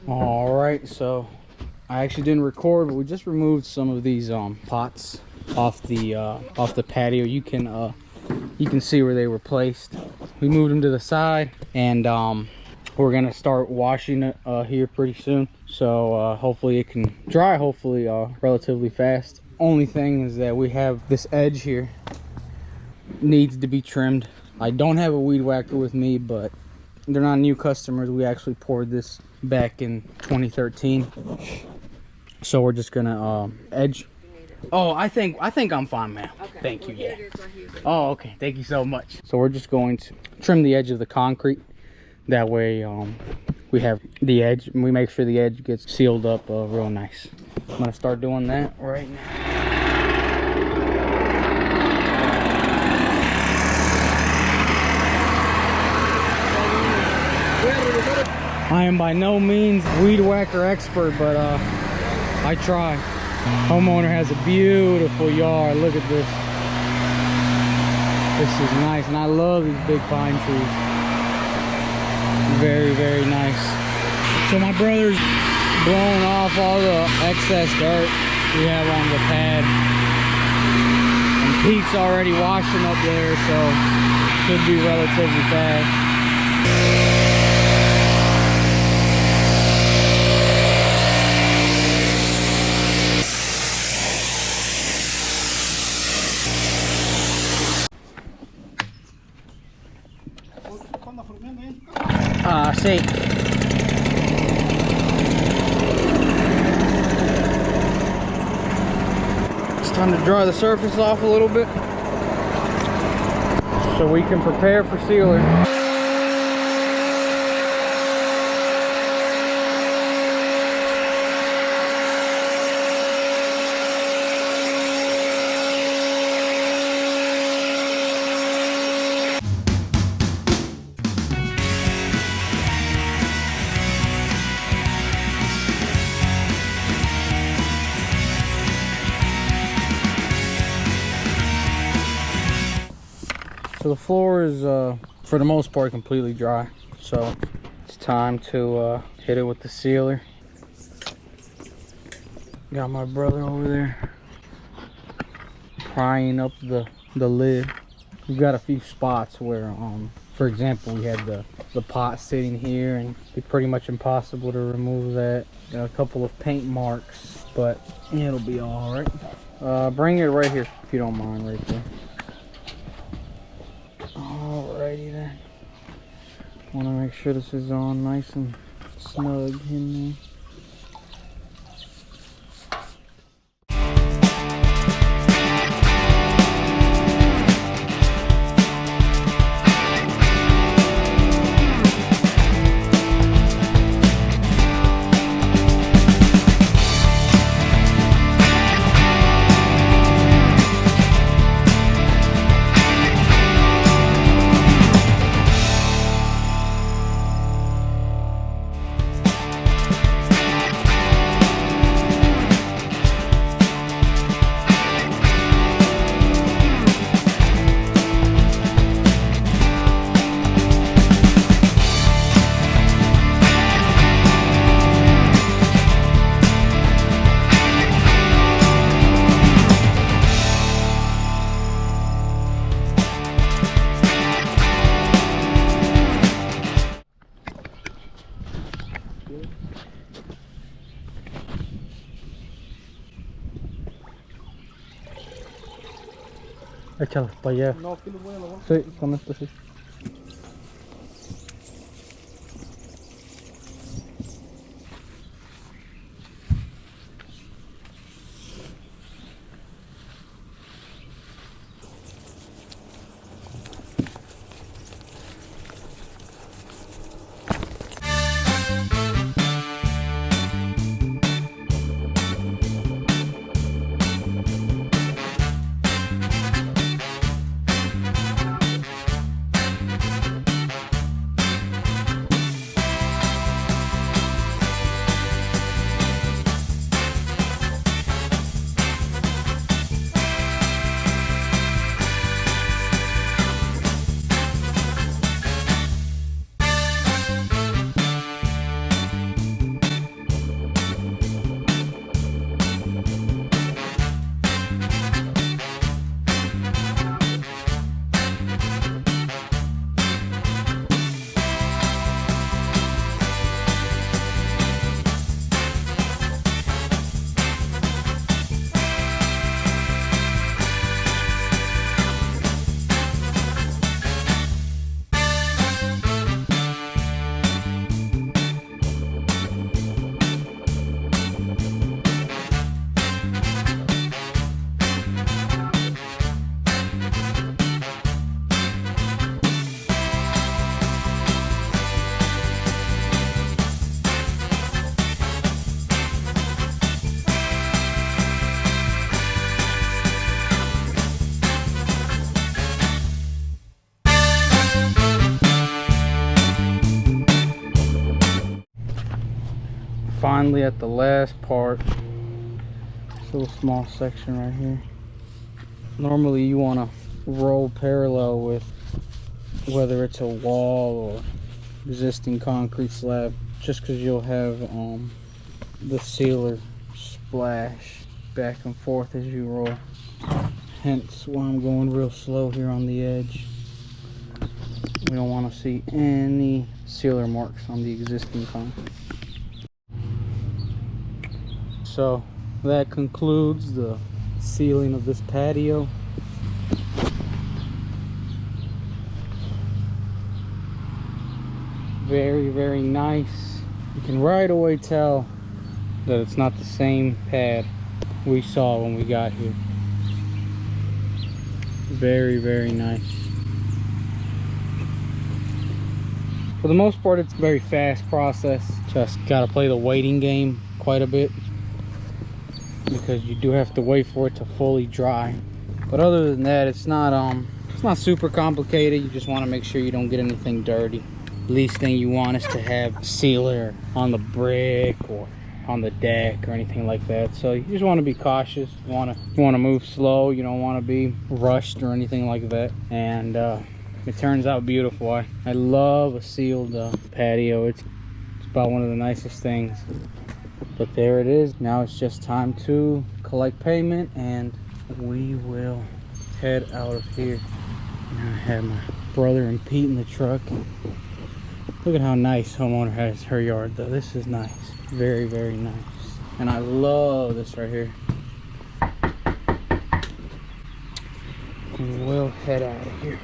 All right, so I actually didn't record, but we just removed some of these pots off the patio. You can see where they were placed. We moved them to the side, and we're gonna start washing it here pretty soon. So hopefully it can dry, hopefully relatively fast. Only thing is that we have this edge here needs to be trimmed. I don't have a weed whacker with me, but they're not new customers. We actually poured this back in 2013. So we're just gonna edge. Oh, I think I'm fine, ma'am. Okay. Thank you. Yeah. Oh, okay. Thank you so much. So we're just going to trim the edge of the concrete. That way, we have the edge, and we make sure the edge gets sealed up real nice. I'm gonna start doing that right now. I am by no means weed whacker expert, but I try. Homeowner has a beautiful yard. Look at this. This is nice, and I love these big pine trees. Very, very nice. So my brother's blowing off all the excess dirt we have on the pad, and Pete's already washing up there, so should be relatively fast. Sí. It's time to dry the surface off a little bit so we can prepare for sealer. So the floor is, for the most part, completely dry. So it's time to hit it with the sealer. Got my brother over there prying up the lid. We've got a few spots where, for example, we had the pot sitting here, and it's pretty much impossible to remove that. Got a couple of paint marks, but it'll be all right. Bring it right here if you don't mind, right there. Alrighty then. Want to make sure this is on nice and snug in there. Échalo para allá. No, aquí lo voy a lavar. Sí, con esto sí. finally at the last part. This little small section right here. Normally you want to roll parallel with whether it's a wall or existing concrete slab, just because you'll have the sealer splash back and forth as you roll. Hence why I'm going real slow here on the edge. We don't want to see any sealer marks on the existing concrete. So that concludes the sealing of this patio. Very, very nice. You can right away tell that it's not the same pad we saw when we got here. Very, very nice. For the most part, it's a very fast process. Just gotta play the waiting game quite a bit, because you do have to wait for it to fully dry. But other than that, it's not super complicated. You just want to make sure you don't get anything dirty. Least thing you want is to have sealer on the brick or on the deck or anything like that. So you just want to be cautious. You want to move slow. You don't want to be rushed or anything like that. And it turns out beautiful. I love a sealed patio. It's about one of the nicest things. But there it is. Now it's just time to collect payment and we will head out of here. And I have my brother and Pete in the truck. Look at how nice homeowner has her yard though. This is nice. Very, very nice. And I love this right here. We will head out of here.